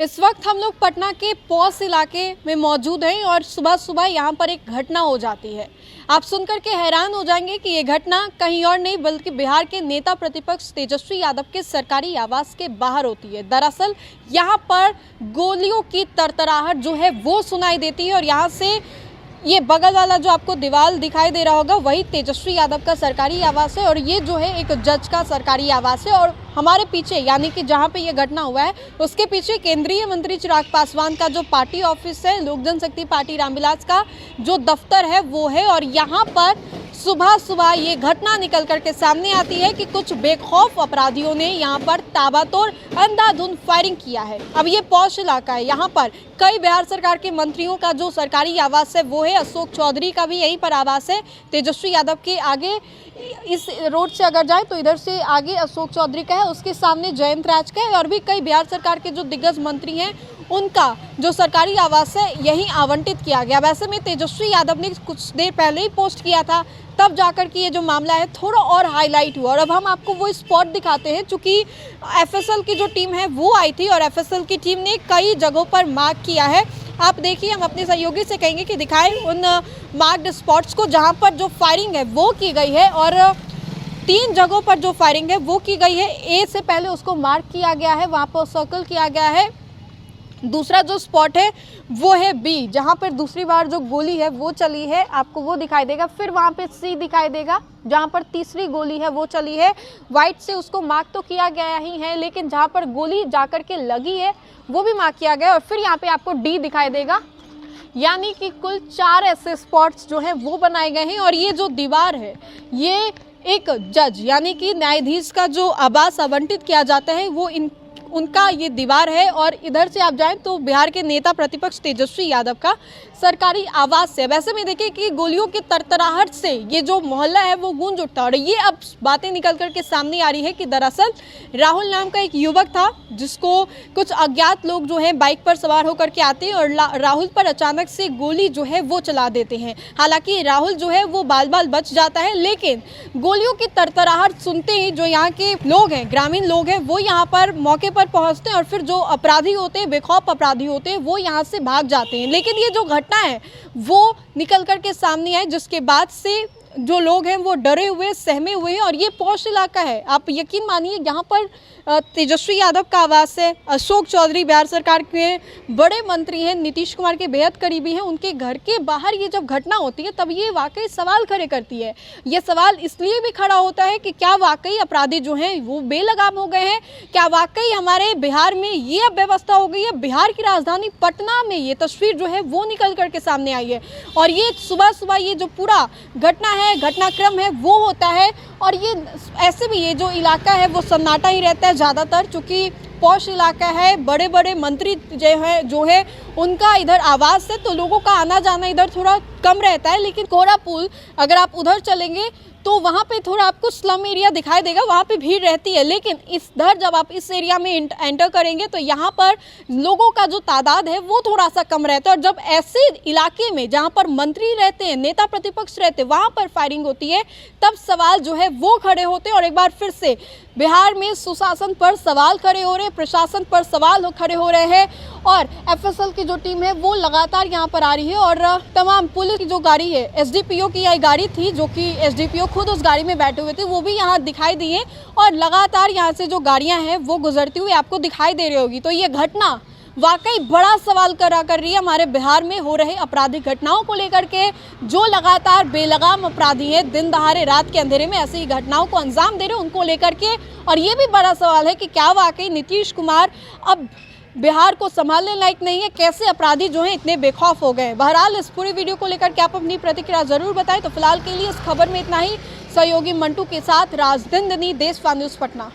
इस वक्त हम लोग पटना के पौष इलाके में मौजूद हैं और सुबह सुबह यहाँ पर एक घटना हो जाती है। आप सुनकर के हैरान हो जाएंगे कि ये घटना कहीं और नहीं बल्कि बिहार के नेता प्रतिपक्ष तेजस्वी यादव के सरकारी आवास के बाहर होती है। दरअसल यहाँ पर गोलियों की तरतराहट जो है वो सुनाई देती है और यहाँ से ये बगल वाला जो आपको दीवार दिखाई दे रहा होगा वही तेजस्वी यादव का सरकारी आवास है और ये जो है एक जज का सरकारी आवास है। और हमारे पीछे यानी कि जहाँ पे ये घटना हुआ है उसके पीछे केंद्रीय मंत्री चिराग पासवान का जो पार्टी ऑफिस है, लोक जनशक्ति पार्टी रामविलास का जो दफ्तर है वो है। और यहाँ पर सुबह सुबह ये घटना निकल करके सामने आती है कि कुछ बेखौफ अपराधियों ने यहाँ पर ताबड़तोड़ अंधाधुंध फायरिंग किया है। अब ये पौष इलाका है, यहाँ पर कई बिहार सरकार के मंत्रियों का जो सरकारी आवास है वो है। अशोक चौधरी का भी यहीं पर आवास है। तेजस्वी यादव के आगे इस रोड से अगर जाए तो इधर से आगे अशोक चौधरी का है, उसके सामने जयंत राज का है और भी कई बिहार सरकार के जो दिग्गज मंत्री हैं उनका जो सरकारी आवास है यहीं आवंटित किया गया। वैसे में तेजस्वी यादव ने कुछ देर पहले ही पोस्ट किया था, तब जाकर के ये जो मामला है थोड़ा और हाईलाइट हुआ। और अब हम आपको वो स्पॉट दिखाते हैं, चूँकि एफएसएल की जो टीम है वो आई थी और एफएसएल की टीम ने कई जगहों पर मार्क किया है। आप देखिए, हम अपने सहयोगी से कहेंगे कि दिखाएं उन मार्क्ड स्पॉट्स को जहाँ पर जो फायरिंग है वो की गई है। और 3 जगहों पर जो फायरिंग है वो की गई है। ए से पहले उसको मार्क किया गया है, वहाँ पर सर्कल किया गया है। दूसरा जो स्पॉट है वो है बी, जहाँ पर दूसरी बार जो गोली है वो चली है, आपको वो दिखाई देगा। फिर वहाँ पे सी दिखाई देगा जहाँ पर तीसरी गोली है वो चली है। वाइट से उसको मार्क तो किया गया ही है, लेकिन जहाँ पर गोली जाकर के लगी है वो भी मार्क किया गया। और फिर यहाँ पे आपको डी दिखाई देगा, यानी कि कुल 4 ऐसे स्पॉट्स जो हैं वो बनाए गए हैं। और ये जो दीवार है ये एक जज यानी कि न्यायाधीश का जो आवास आवंटित किया जाता है वो उनका ये दीवार है। और इधर से आप जाएं तो बिहार के नेता प्रतिपक्ष तेजस्वी यादव का सरकारी आवास है। वैसे में देखिए कि गोलियों की तरतराहट से ये जो मोहल्ला है वो गूंज उठता है। और ये अब बातें निकल करके सामने आ रही है कि दरअसल राहुल नाम का एक युवक था जिसको कुछ अज्ञात लोग जो है बाइक पर सवार होकर के आते हैं और राहुल पर अचानक से गोली जो है वो चला देते हैं। हालांकि राहुल जो है वो बाल बाल बच जाता है, लेकिन गोलियों की तरतराहट सुनते ही जो यहाँ के लोग हैं, ग्रामीण लोग हैं, वो यहाँ पर मौके पर पहुंचते हैं और फिर जो अपराधी होते हैं, बेखौफ अपराधी होते हैं, वो यहाँ से भाग जाते हैं। लेकिन ये जो घटना है वो निकल करके सामने आई, जिसके बाद से जो लोग हैं वो डरे हुए, सहमे हुए हैं। और ये पौष इलाका है, आप यकीन मानिए, यहाँ पर तेजस्वी यादव का आवास है। अशोक चौधरी बिहार सरकार के बड़े मंत्री हैं, नीतीश कुमार के बेहद करीबी हैं, उनके घर के बाहर ये जब घटना होती है तब ये वाकई सवाल खड़े करती है। ये सवाल इसलिए भी खड़ा होता है कि क्या वाकई अपराधी जो हैं वो बेलगाम हो गए हैं? क्या वाकई हमारे बिहार में ये अब व्यवस्था हो गई है? बिहार की राजधानी पटना में ये तस्वीर जो है वो निकल करके सामने आई है। और ये सुबह सुबह ये जो पूरा घटना है, घटनाक्रम है वो होता है। और ये ऐसे भी ये जो इलाका है वो सन्नाटा ही रहता है ज़्यादातर, चूँकि पौष इलाका है, बड़े बड़े मंत्री जो है उनका इधर आवास है, तो लोगों का आना जाना इधर थोड़ा कम रहता है। लेकिन कोहरा पुल अगर आप उधर चलेंगे तो वहाँ पे थोड़ा आपको स्लम एरिया दिखाई देगा, वहाँ पे भीड़ रहती है। लेकिन इधर जब आप इस एरिया में एंटर करेंगे तो यहाँ पर लोगों का जो तादाद है वो थोड़ा सा कम रहता है। और जब ऐसे इलाके में जहाँ पर मंत्री रहते हैं, नेता प्रतिपक्ष रहते हैं, वहाँ पर फायरिंग होती है, तब सवाल जो है वो खड़े होते हैं। और एक बार फिर से बिहार में सुशासन पर सवाल खड़े हो रहे हैं, प्रशासन पर सवाल खड़े हो रहे हैं। और एफएसएल की जो टीम है वो लगातार यहाँ पर आ रही है और तमाम पुलिस की जो गाड़ी है, एसडीपीओ की यह गाड़ी थी, जो कि एसडीपीओ खुद उस गाड़ी में बैठे हुए थे, वो भी यहाँ दिखाई दी है। और लगातार यहाँ से जो गाड़ियाँ हैं वो गुजरती हुई आपको दिखाई दे रही होगी। तो ये घटना वाकई बड़ा सवाल करा कर रही है हमारे बिहार में हो रहे आपराधिक घटनाओं को लेकर के। जो लगातार बेलगाम अपराधी हैं, दिन दहाड़े रात के अंधेरे में ऐसी घटनाओं को अंजाम दे रहे हैं, उनको लेकर के। और ये भी बड़ा सवाल है कि क्या वाकई नीतीश कुमार अब बिहार को संभालने लायक नहीं है? कैसे अपराधी जो हैं इतने बेखौफ हो गए? बहरहाल इस पूरी वीडियो को लेकर के आप अपनी प्रतिक्रिया जरूर बताएं। तो फिलहाल के लिए इस खबर में इतना ही। सहयोगी मंटू के साथ राजनंदिनी, देशवा न्यूज़ पटना।